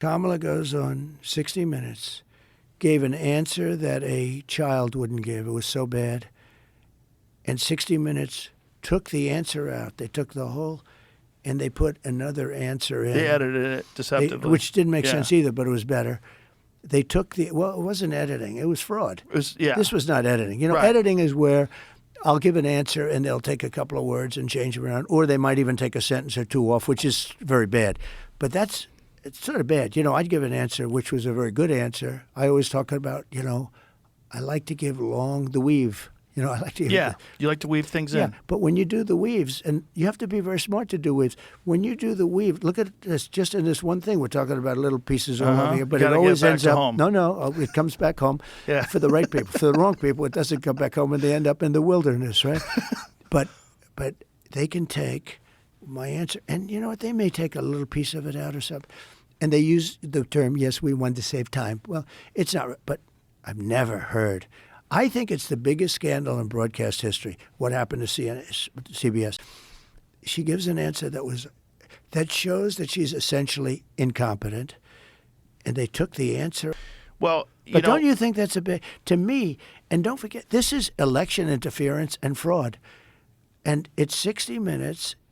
Kamala goes on 60 Minutes, gave an answer that a child wouldn't give. It was so bad. And 60 Minutes took the answer out. They took the whole, and they put another answer in. They edited it deceptively. Which didn't make sense either, but it was better. They took it wasn't editing. It was fraud. This was not editing. Editing is where I'll give an answer and they'll take a couple of words and change them around, or they might even take a sentence or two off, which is very bad. But it's sort of bad. I'd give an answer which was a very good answer. I always talk about, I like to give the weave. I like to give you like to weave things in. But when you do the weaves, and you have to be very smart to do weaves. When you do the weave, look at this, just in this one thing. We're talking about little pieces all over here, but it always ends up home. No, it comes back home. For the right people. For the wrong people, it doesn't come back home, and they end up in the wilderness, right? but they can take my answer, and you know what? They may take a little piece of it out or something, and they use the term, "Yes, we wanted to save time." Well, it's not. But I've never heard. I think it's the biggest scandal in broadcast history, what happened to CBS. She gives an answer that shows that she's essentially incompetent, and they took the answer. Well, but don't you think that's a big, to me, and don't forget, this is election interference and fraud. And it's 60 Minutes,